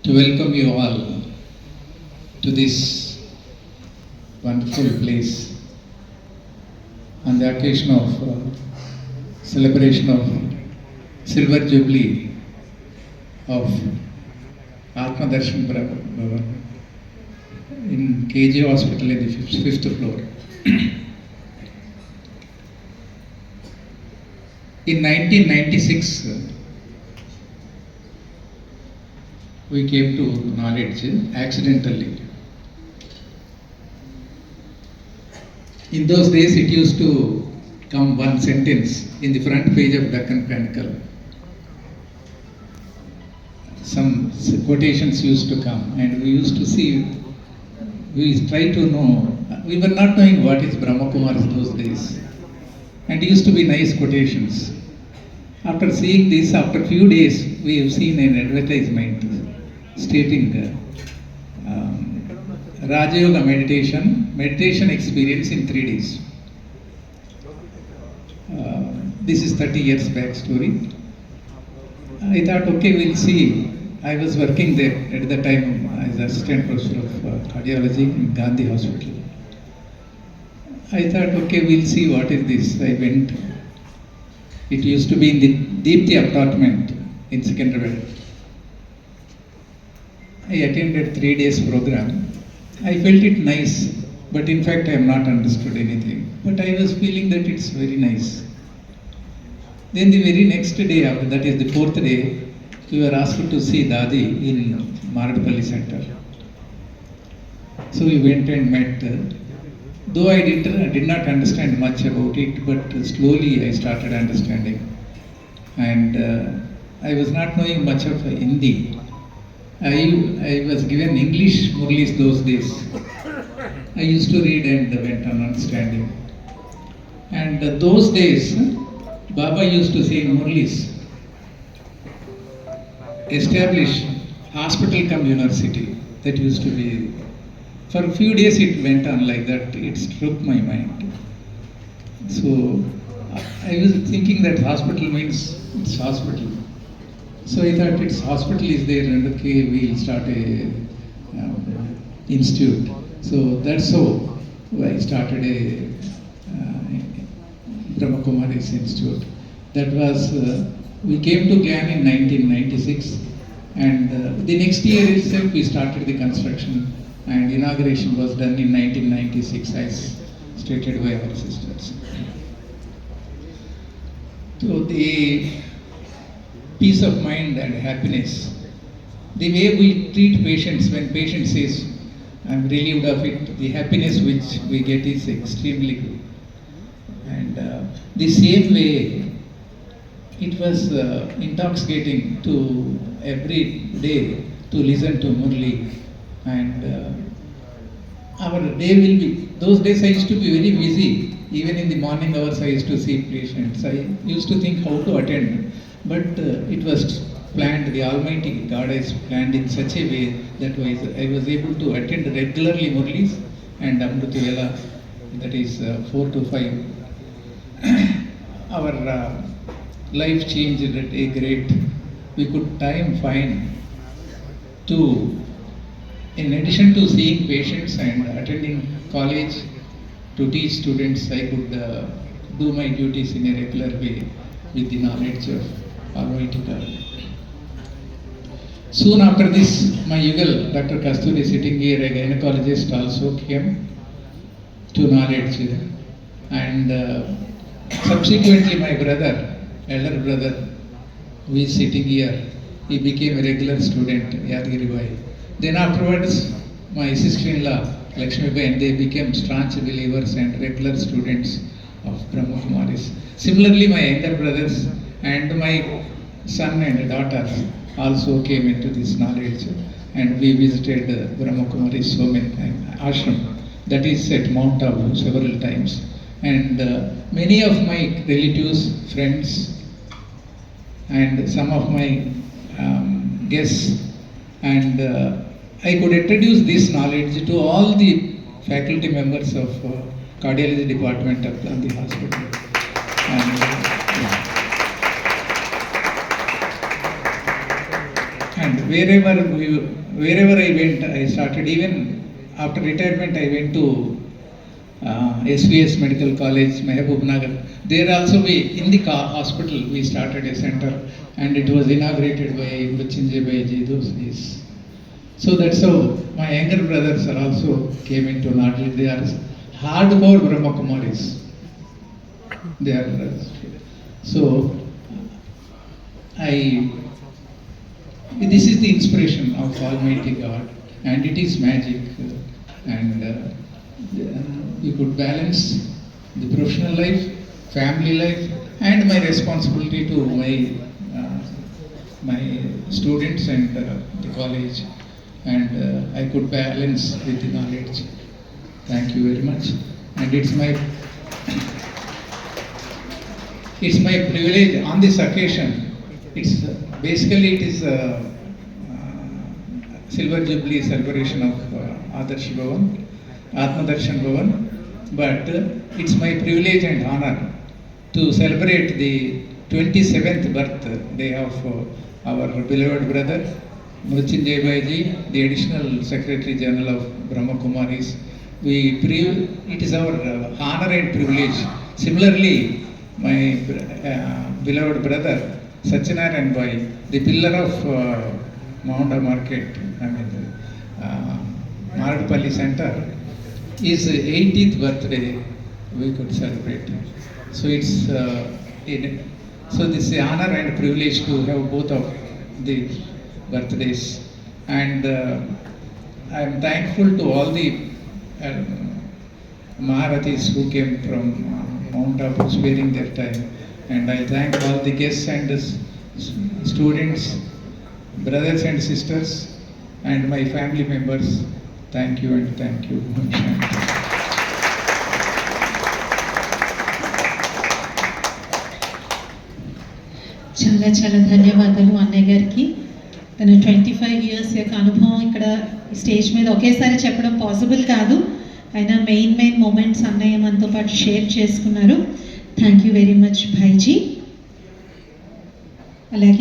to welcome you all to this wonderful place on the occasion of celebration of Silver Jubilee of Atma Darshan Bhavan in KG Hospital in the fifth floor. In 1996, we came to knowledge accidentally. In those days, it used to come one sentence in the front page of Deccan Chronicle. Some quotations used to come, and we used to see, we tried to know, we were not knowing what is Brahma Kumaris those days. And it used to be nice quotations. After seeing this, after a few days, we have seen an advertisement stating Raja Yoga meditation experience in 3 days. This is 30 years back story. I thought, okay, we'll see. I was working there at the time as assistant professor of cardiology in Gandhi Hospital. I thought, okay, we'll see what is this. I went. It used to be in the Deepthi apartment in Secunderabad. I attended 3 days program. I felt it nice, but in fact I have not understood anything. But I was feeling that it's very nice. Then the very next day, after that is the 4th day, we were asked to see Dadi in Maradpalli Center. So we went and met. Though I did not understand much about it, but slowly I started understanding. And I was not knowing much of Hindi. I was given English Murlis those days. I used to read and went on understanding. And those days, Baba used to say in Murlis, establish hospital cum university. That used to be. For a few days it went on like that. It struck my mind. So I was thinking that hospital means it's hospital. So I thought it's hospital is there and okay, we'll start a institute. So that's how I started a Brahma Kumaris Institute. That was, we came to GAN in 1996 and the next year itself we started the construction and inauguration was done in 1996 as stated by our sisters. So the peace of mind and happiness, the way we treat patients when patient says, I'm relieved of it, the happiness which we get is extremely good. And the same way, it was intoxicating to every day to listen to Murli. And our day will be, those days I used to be very busy. Even in the morning hours I used to see patients. I used to think how to attend. But it was planned, the Almighty God has planned in such a way that I was able to attend regularly Murlis and Amruta Vela, that is 4 to 5. Our life changed at a great, we could time find to, in addition to seeing patients and attending college to teach students, I could do my duties in a regular way with the knowledge of Almighty God. Soon after this, my Yugal, Dr. Kasturi, sitting here, a gynecologist, also came to knowledge. And subsequently, my brother, elder brother, who is sitting here, he became a regular student, Yadgiri Bhai. Then afterwards, my sister-in-law, Lakshmi Bhai, and they became staunch believers and regular students of Brahma Kumaris. Similarly, my younger brothers and my son and daughter also came into this knowledge, and we visited Brahma Kumaris so many times, ashram, that is at Mount Abu several times. And many of my relatives, friends, and some of my guests, and I could introduce this knowledge to all the faculty members of cardiology department of Gandhi Hospital. And wherever I went, I started. Even after retirement, I went to SVS Medical College, Mehboob Nagar. There also in the hospital, we started a center, and it was inaugurated by Mrutyunjay Bhaiji those days. So that's how my younger brothers are also came into Nadi. They are hardcore Brahma Kumaris. They are so this is the inspiration of Almighty God, and it is magic, and you could balance the professional life, family life, and my responsibility to my students and the college, and I could balance with the knowledge. Thank you very much, and it's my privilege on this occasion. It's basically it is a Silver Jubilee celebration of Adarsh Bhavan, Atma Darshan Bhavan, but it's my privilege and honor to celebrate the 27th birthday of our beloved brother Mrutyunjay Bhaiji, the Additional Secretary General of Brahma Kumaris. It is our honor and privilege. Similarly, my beloved brother Satyanarayan Bhai, the pillar of Maunda Market, Maradpalli Center, his 80th birthday we could celebrate. So it's so this is honor and privilege to have both of the birthdays, and I am thankful to all the Maharathis who came from Mount Abu sparing their time, and I thank all the guests and the students, brothers and sisters, and my family members. Thank you and thank you. చాలా చాలా ధన్యవాదాలు అన్నయ్య గారికి. తన 25 years యొక్క అనుభవం ఇక్కడ stage మీద ఒకేసారి చెప్పడం పాసిబుల్ కాదు. అయినా మెయిన్ మూమెంట్స్ అన్నయ్య మనతో పాటు షేర్ చేసుకున్నారు. థ్యాంక్ యూ వెరీ మచ్ భాయ్జీ. అలాగే